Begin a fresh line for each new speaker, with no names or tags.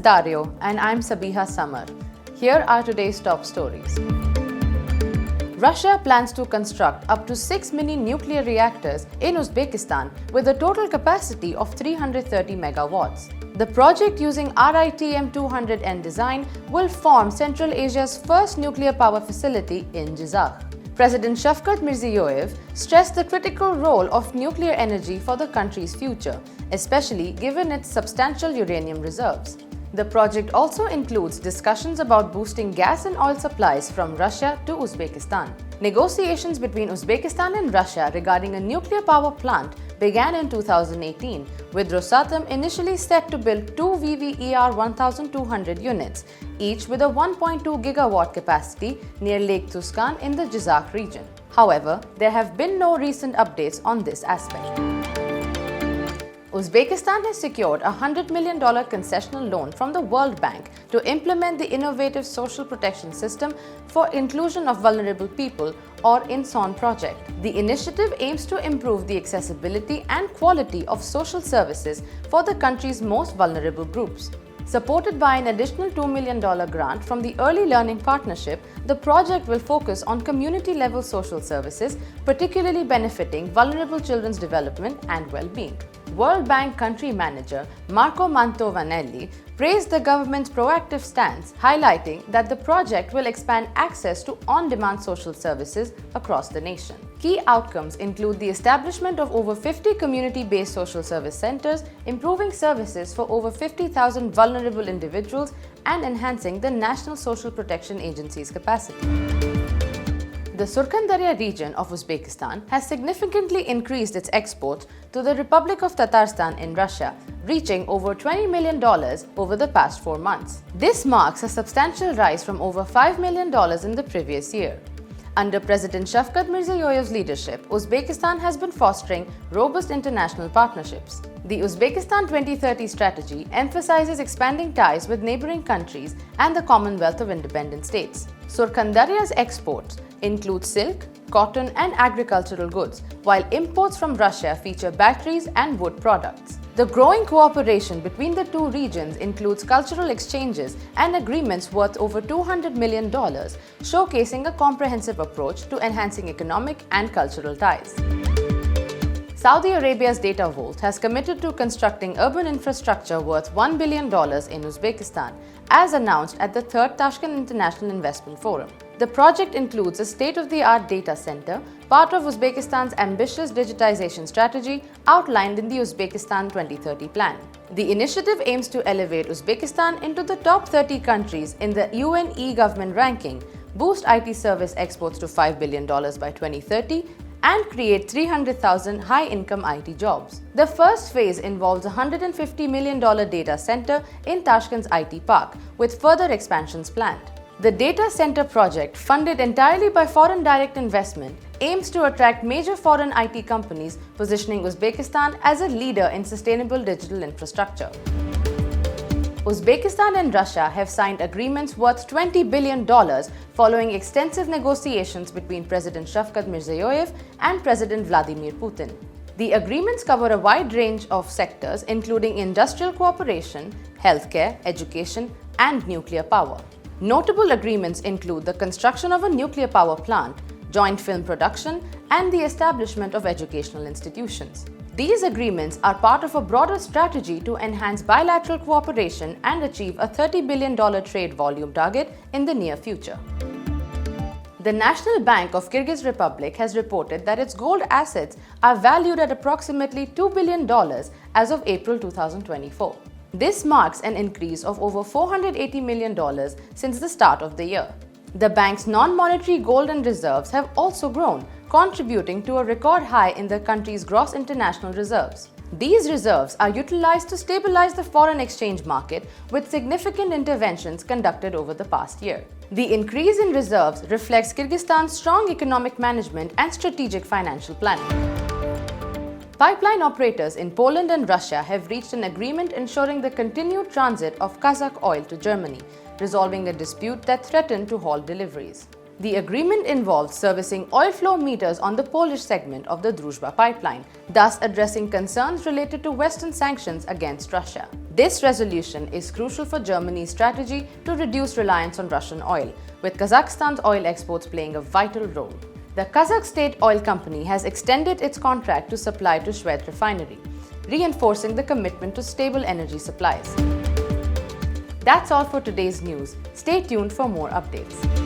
Ontario, and I'm Sabiha Samar. Here are today's top stories. Russia plans to construct up to 6 mini nuclear reactors in Uzbekistan with a total capacity of 330 megawatts. The project, using RITM-200N design, will form Central Asia's first nuclear power facility in Kazakh. President Shavkat Mirziyoyev stressed the critical role of nuclear energy for the country's future, especially given its substantial uranium reserves. The project also includes discussions about boosting gas and oil supplies from Russia to Uzbekistan. Negotiations between Uzbekistan and Russia regarding a nuclear power plant began in 2018, with Rosatom initially set to build 2 VVER 1200 units, each with a 1.2 gigawatt capacity near Lake Tuzcan in the Kazakh region. However, there have been no recent updates on this aspect. Uzbekistan has secured a $100 million concessional loan from the World Bank to implement the innovative social protection system for inclusion of vulnerable people, or INSON Project. The initiative aims to improve the accessibility and quality of social services for the country's most vulnerable groups. Supported by an additional $2 million grant from the Early Learning Partnership, the project will focus on community-level social services, particularly benefiting vulnerable children's development and well-being. World Bank Country Manager Marco Mantovanelli praised the government's proactive stance, highlighting that the project will expand access to on-demand social services across the nation. Key outcomes include the establishment of over 50 community-based social service centers, improving services for over 50,000 vulnerable individuals, and enhancing the National Social Protection Agency's capacity. The Surkhandarya region of Uzbekistan has significantly increased its exports to the Republic of Tatarstan in Russia, reaching over $20 million over the past 4 months. This marks a substantial rise from over $5 million in the previous year. Under President Shavkat Mirziyoyev's leadership, Uzbekistan has been fostering robust international partnerships. The Uzbekistan 2030 strategy emphasizes expanding ties with neighboring countries and the Commonwealth of Independent States. Surkhandarya's exports include silk, cotton, and agricultural goods, while imports from Russia feature batteries and wood products. The growing cooperation between the two regions includes cultural exchanges and agreements worth over $200 million, showcasing a comprehensive approach to enhancing economic and cultural ties. Saudi Arabia's DataVolt has committed to constructing urban infrastructure worth $1 billion in Uzbekistan, as announced at the 3rd Tashkent International Investment Forum. The project includes a state-of-the-art data center, part of Uzbekistan's ambitious digitization strategy outlined in the Uzbekistan 2030 plan. The initiative aims to elevate Uzbekistan into the top 30 countries in the UN e-government ranking, boost IT service exports to $5 billion by 2030, and create 300,000 high-income IT jobs. The first phase involves a $150 million data center in Tashkent's IT park, with further expansions planned. The data center project, funded entirely by foreign direct investment, aims to attract major foreign IT companies, positioning Uzbekistan as a leader in sustainable digital infrastructure. Uzbekistan and Russia have signed agreements worth $20 billion following extensive negotiations between President Shavkat Mirziyoyev and President Vladimir Putin. The agreements cover a wide range of sectors, including industrial cooperation, healthcare, education, and nuclear power. Notable agreements include the construction of a nuclear power plant, joint film production, and the establishment of educational institutions. These agreements are part of a broader strategy to enhance bilateral cooperation and achieve a $30 billion trade volume target in the near future. The National Bank of Kyrgyz Republic has reported that its gold assets are valued at approximately $2 billion as of April 2024. This marks an increase of over $480 million since the start of the year. The bank's non-monetary gold and reserves have also grown, contributing to a record high in the country's gross international reserves. These reserves are utilized to stabilize the foreign exchange market, with significant interventions conducted over the past year. The increase in reserves reflects Kyrgyzstan's strong economic management and strategic financial planning. Pipeline operators in Poland and Russia have reached an agreement ensuring the continued transit of Kazakh oil to Germany, resolving a dispute that threatened to halt deliveries. The agreement involves servicing oil flow meters on the Polish segment of the Druzhba pipeline, thus addressing concerns related to Western sanctions against Russia. This resolution is crucial for Germany's strategy to reduce reliance on Russian oil, with Kazakhstan's oil exports playing a vital role. The Kazakh state oil company has extended its contract to supply to Schwedt refinery, reinforcing the commitment to stable energy supplies. That's all for today's news. Stay tuned for more updates.